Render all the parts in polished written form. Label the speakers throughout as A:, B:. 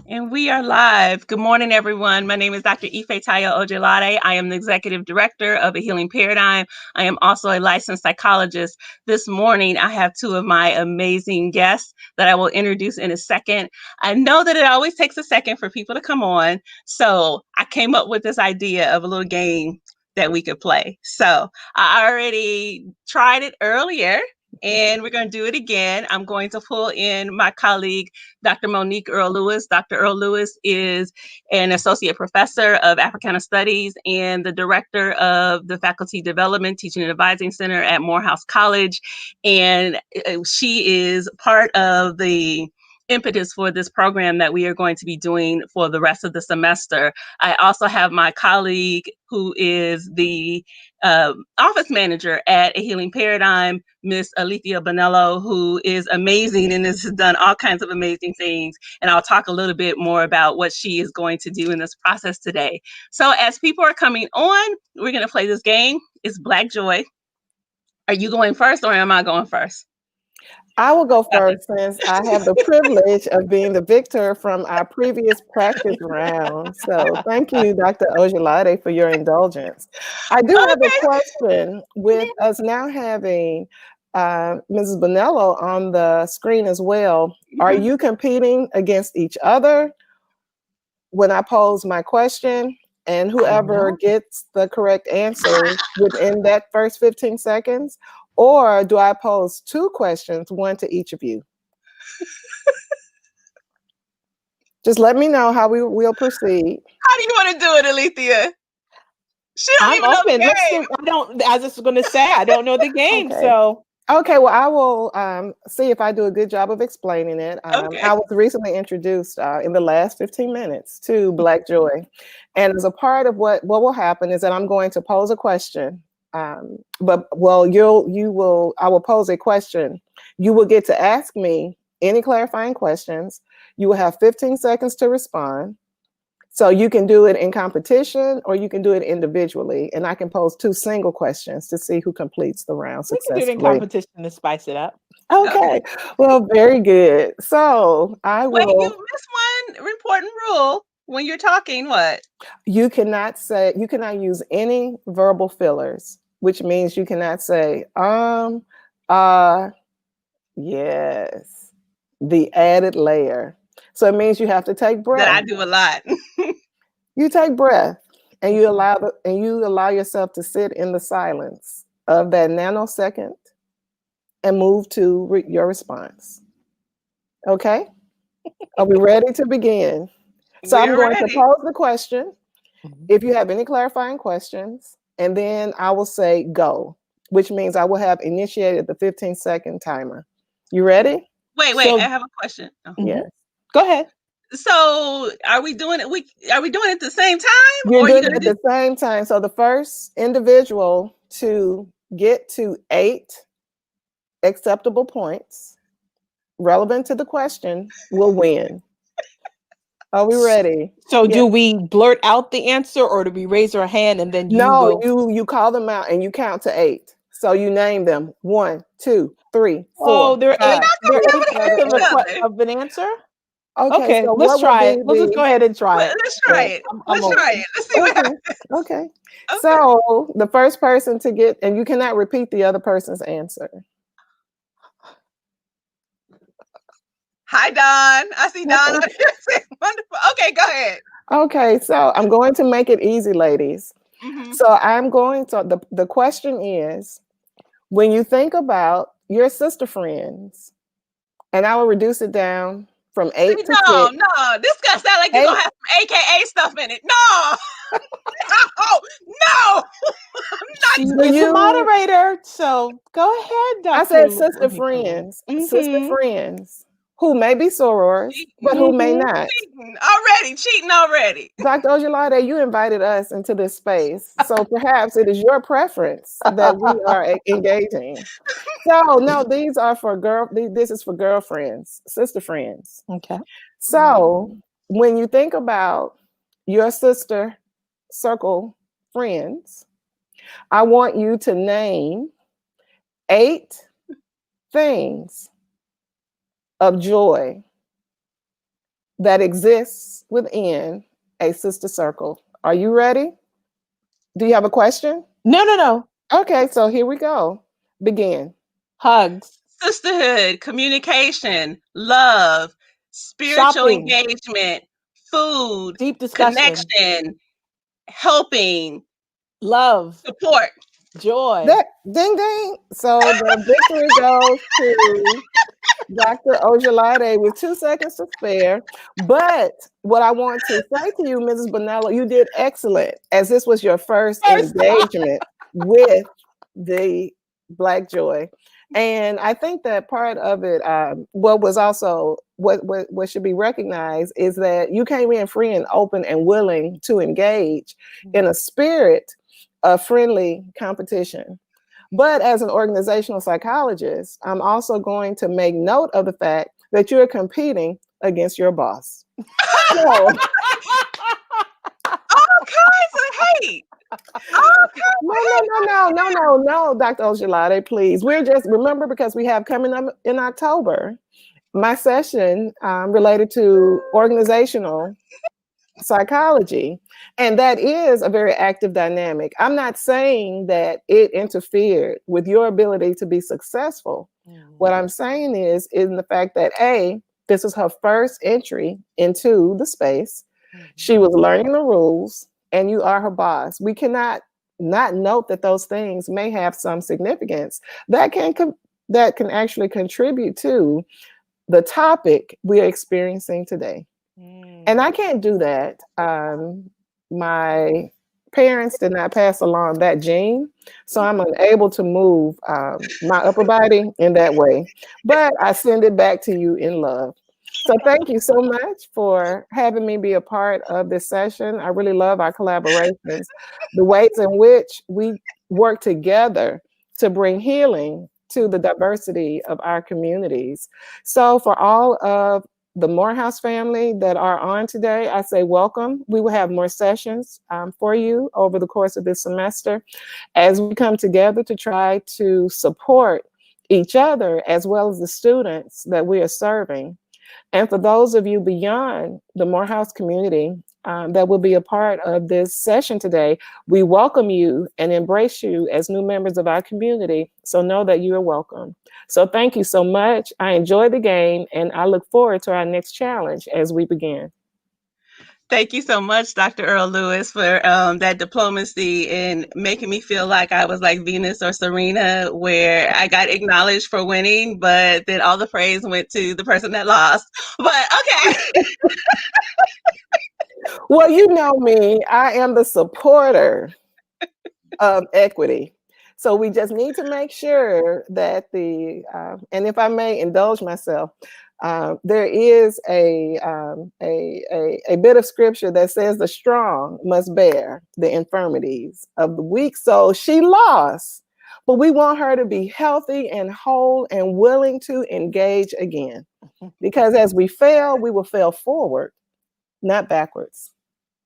A: And we are live. Good morning, everyone. My name is Dr. Ifetayo Ojelade. I am the Executive Director of A Healing Paradigm. I am also a licensed psychologist. This morning, I have two of my amazing guests that I will introduce in a second. I know that it always takes a second for people to come on, so I came up with this idea of a little game that we could play. So I already tried it earlier, and we're going to do it again. I'm going to pull in my colleague, Dr. Monique Earl-Lewis. Dr. Earl-Lewis is an associate professor of Africana Studies and the director of the Faculty Development Teaching and Advising Center at Morehouse College. And she is part of the impetus for this program that we are going to be doing for the rest of the semester. I also have my colleague who is the office manager at A Healing Paradigm, Miss Alethea Bonello, who is amazing and has done all kinds of amazing things. And I'll talk a little bit more about what she is going to do in this process today. So as people are coming on, we're going to play this game. It's Black Joy. Are you going first or am I going first?
B: I will go first since I have the privilege of being the victor from our previous practice round. So thank you, Dr. Ojelade, for your indulgence. I do have a question with us now having Mrs. Bonello on the screen as well. Are you competing against each other when I pose my question? And whoever gets the correct answer within that first 15 seconds? Or do I pose two questions, one to each of you? Just let me know how we will proceed.
A: How do you want to do it, Alethea? She don't
C: I'm
A: even know
C: open.
A: the game.
C: I was just going to say, I don't know the game.
B: Okay.
C: So.
B: Okay, well, I will see if I do a good job of explaining it.
A: Okay.
B: I was recently introduced in the last 15 minutes to Black Joy. And as a part of what will happen is that I'm going to pose a question. I will pose a question. You will get to ask me any clarifying questions. You will have 15 seconds to respond. So you can do it in competition or you can do it individually. And I can pose two single questions to see who completes the round successfully.
C: We can do it in competition to spice it up.
B: Okay. Well, very good. So I will.
A: Wait, you missed one important rule when you're talking. What?
B: You cannot use any verbal fillers, which means you cannot say, yes, the added layer. So it means you have to take breath.
A: That I do a lot.
B: You take breath and you allow yourself to sit in the silence of that nanosecond and move to your response. Okay? Are we ready to begin? So I'm going to pose the question. If you have any clarifying questions, and then I will say go, which means I will have initiated the 15-second timer. You ready?
A: Wait, I have a question.
B: Yes.
C: Go ahead.
A: So are we doing it? Are we doing it at the same time?
B: You're doing it at the same time. So the first individual to get to 8 acceptable points relevant to the question will win. Are we ready?
C: So do we blurt out the answer or do we raise our hand and then
B: you call them out and you count to 8. So you name them 1, 2, 3, 4.
C: Oh, there are 8
A: of
C: an answer?
B: Okay, so
C: let's try it. Let's just go ahead and try it.
A: Let's try it. Let's try it. Let's see what happens.
B: Okay. So the first person to get, and you cannot repeat the other person's answer.
A: Hi, Don. I see Don up here. Wonderful. Okay, go ahead.
B: Okay, so I'm going to make it easy, ladies. So the question is, when you think about your sister friends, and I will reduce it down from 8 to 6.
A: No, this guy sounds like you're going to have some AKA stuff in it. No. No.
C: She's the moderator, so go ahead, Dr.
B: I said sister friends. Sister friends. Who may be sorors, but who may not.
A: Cheating already.
B: Dr. Ojelade, you invited us into this space, so perhaps it is your preference that we are engaging. So no, these are for this is for girlfriends, sister friends.
C: Okay.
B: So when you think about your sister circle friends, I want you to name 8 things of joy that exists within a sister circle. Are you ready? Do you have a question?
C: No.
B: Okay, so here we go. Begin.
C: Hugs.
A: Sisterhood, communication, love, spiritual
C: Shopping.
A: engagement, food,
C: Deep discussion.
A: connection, helping,
C: Love.
A: support.
C: Joy.
B: That ding ding. So the victory goes to Dr. Ojelade with 2 seconds to spare. But what I want to say to you, Mrs. Bonello, you did excellent, as this was your first engagement with the Black Joy. And I think that part of it, what was also what should be recognized is that you came in free and open and willing to engage in a spirit of friendly competition. But as an organizational psychologist, I'm also going to make note of the fact that you're competing against your boss. So,
A: All kinds of hate.
B: no, Dr. Ojelade, please. We're just, remember, because we have coming up in October, my session related to organizational psychology. And that is a very active dynamic. I'm not saying that it interfered with your ability to be successful. What I'm saying is in the fact that this is her first entry into the space. She was learning the rules, and you are her boss. We cannot not note that those things may have some significance that can actually contribute to the topic we are experiencing today. And I can't do that. My parents did not pass along that gene, so I'm unable to move my upper body in that way. But I send it back to you in love. So thank you so much for having me be a part of this session. I really love our collaborations, the ways in which we work together to bring healing to the diversity of our communities. So for all of the Morehouse family that are on today, I say welcome. We will have more sessions for you over the course of this semester as we come together to try to support each other as well as the students that we are serving. And for those of you beyond the Morehouse community that will be a part of this session today, we welcome you and embrace you as new members of our community. So know that you are welcome. So thank you so much. I enjoyed the game, and I look forward to our next challenge as we begin.
A: Thank you so much, Dr. Earl-Lewis, for that diplomacy and making me feel like I was like Venus or Serena, where I got acknowledged for winning, but then all the praise went to the person that lost. But okay.
B: Well, you know me, I am the supporter of equity. So we just need to make sure that and if I may indulge myself, there is a bit of scripture that says the strong must bear the infirmities of the weak. So she lost, but we want her to be healthy and whole and willing to engage again. Because as we fail, we will fail forward, not backwards.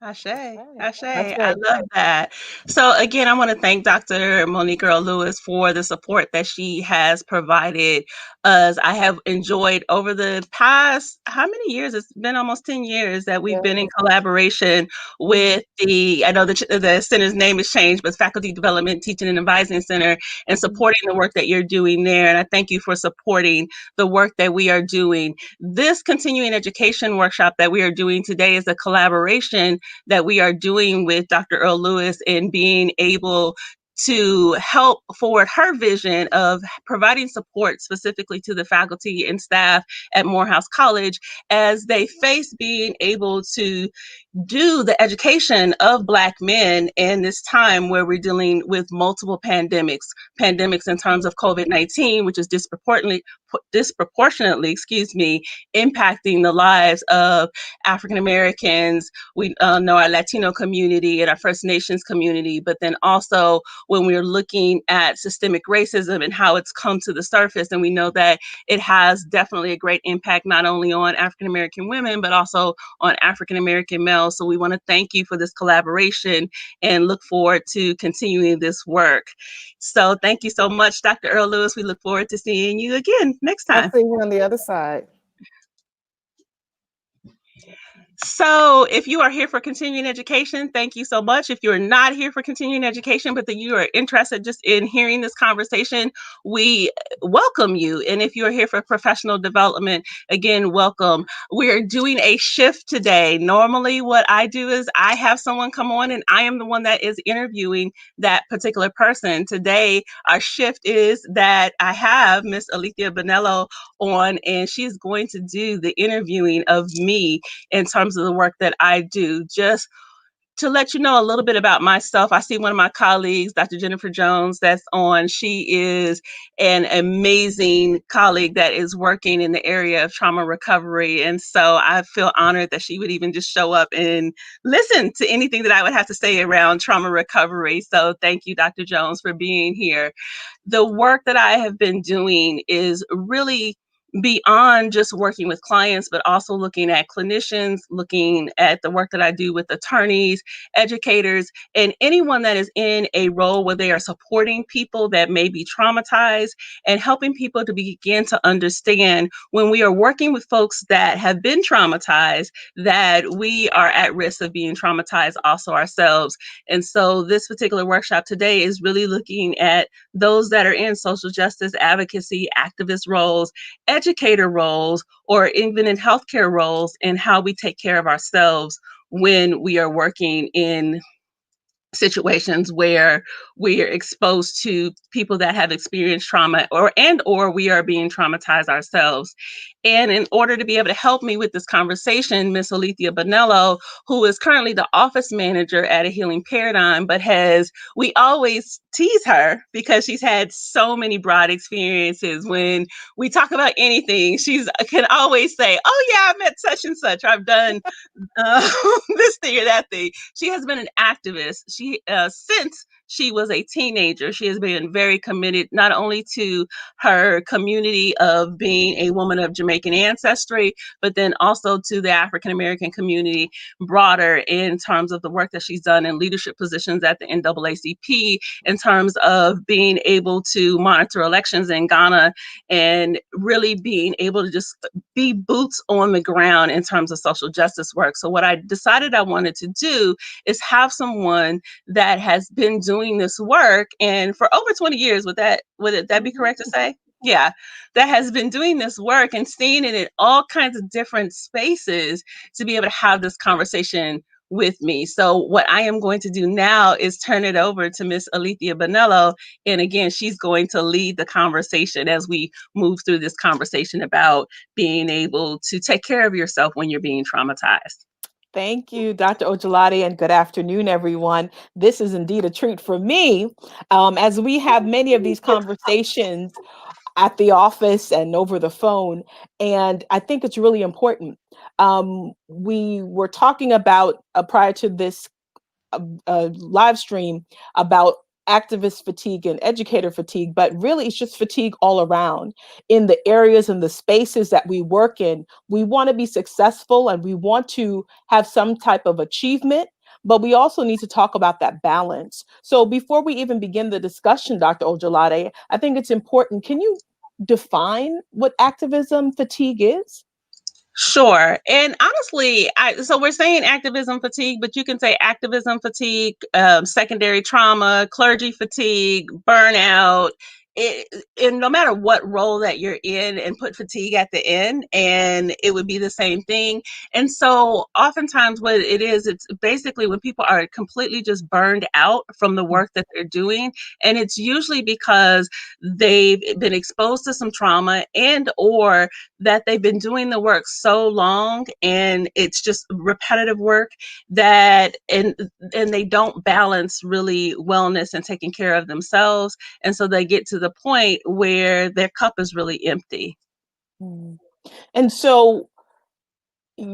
A: Ashe. I love that. So again, I want to thank Dr. Monique Earl-Lewis for the support that she has provided us. I have enjoyed over the past, how many years? It's been almost 10 years that we've been in collaboration with I know the center's name has changed, but Faculty Development, Teaching and Advising Center, and supporting the work that you're doing there. And I thank you for supporting the work that we are doing. This continuing education workshop that we are doing today is a collaboration that we are doing with Dr. Earl-Lewis in being able to help forward her vision of providing support specifically to the faculty and staff at Morehouse College as they face being able to do the education of Black men in this time where we're dealing with multiple pandemics in terms of COVID-19, which is disproportionately, impacting the lives of African Americans. We know our Latino community and our First Nations community, but then also when we're looking at systemic racism and how it's come to the surface, and we know that it has definitely a great impact not only on African American women, but also on African American males. So we want to thank you for this collaboration and look forward to continuing this work. So thank you so much, Dr. Earl-Lewis. We look forward to seeing you again next time.
B: I'll see you on the other side.
A: So if you are here for continuing education, thank you so much. If you're not here for continuing education, but that you are interested just in hearing this conversation, we welcome you. And if you're here for professional development, again, welcome. We're doing a shift today. Normally what I do is I have someone come on and I am the one that is interviewing that particular person. Today, our shift is that I have Miss Alethea Bonello on, and she's going to do the interviewing of me in terms of the work that I do. Just to let you know a little bit about myself, I see one of my colleagues, Dr. Jennifer Jones, that's on. She is an amazing colleague that is working in the area of trauma recovery. And so I feel honored that she would even just show up and listen to anything that I would have to say around trauma recovery. So thank you, Dr. Jones, for being here. The work that I have been doing is really beyond just working with clients, but also looking at clinicians, looking at the work that I do with attorneys, educators, and anyone that is in a role where they are supporting people that may be traumatized and helping people to begin to understand when we are working with folks that have been traumatized, that we are at risk of being traumatized also ourselves. And so this particular workshop today is really looking at those that are in social justice, advocacy, activist roles, educator roles, or even in healthcare roles, and how we take care of ourselves when we are working in situations where we are exposed to people that have experienced trauma or we are being traumatized ourselves. And in order to be able to help me with this conversation, Miss Alethea Bonello, who is currently the office manager at A Healing Paradigm, but we always tease her because she's had so many broad experiences. When we talk about anything, she's can always say, oh yeah, I met such and such, or I've done this thing or that thing. She has been an activist. Since she was a teenager, she has been very committed not only to her community of being a woman of Jamaican ancestry, but then also to the African American community broader in terms of the work that she's done in leadership positions at the NAACP, in terms of being able to monitor elections in Ghana and really being able to just be boots on the ground in terms of social justice work. So what I decided I wanted to do is have someone that has been doing this work and for over 20 years. Would that be correct to say? Yeah, that has been doing this work and seeing it in all kinds of different spaces to be able to have this conversation with me. So what I am going to do now is turn it over to Miss Alethea Bonello. And again, she's going to lead the conversation as we move through this conversation about being able to take care of yourself when you're being traumatized.
C: Thank you, Dr. Ojelade, and good afternoon, everyone. This is indeed a treat for me, as we have many of these conversations at the office and over the phone. And I think it's really important. We were talking about prior to this live stream about activist fatigue and educator fatigue, but really it's just fatigue all around in the areas and the spaces that we work in. We want to be successful and we want to have some type of achievement, but we also need to talk about that balance. So before we even begin the discussion, Dr. Ojelade, I think it's important. Can you define what activism fatigue is?
A: Sure. And honestly, so we're saying activism fatigue, but you can say activism fatigue, secondary trauma, clergy fatigue, burnout. And no matter what role that you're in, and put fatigue at the end, and it would be the same thing. And so oftentimes what it is, it's basically when people are completely just burned out from the work that they're doing. And it's usually because they've been exposed to some trauma and or that they've been doing the work so long and it's just repetitive work that and they don't balance really wellness and taking care of themselves, and so they get to the point where their cup is really empty.
C: And so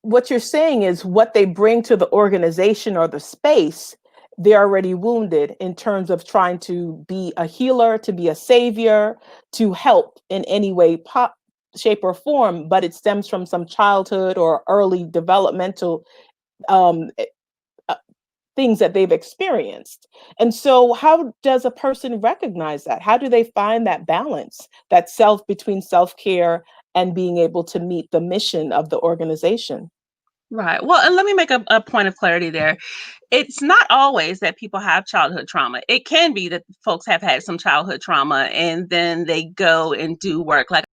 C: what you're saying is what they bring to the organization or the space, they're already wounded in terms of trying to be a healer, to be a savior, to help in any way, shape, or form, but it stems from some childhood or early developmental um, things that they've experienced. And so how does a person recognize that? How do they find that balance, that between self-care and being able to meet the mission of the organization?
A: Right. Well, and let me make a point of clarity there. It's not always that people have childhood trauma. It can be that folks have had some childhood trauma and then they go and do work. Like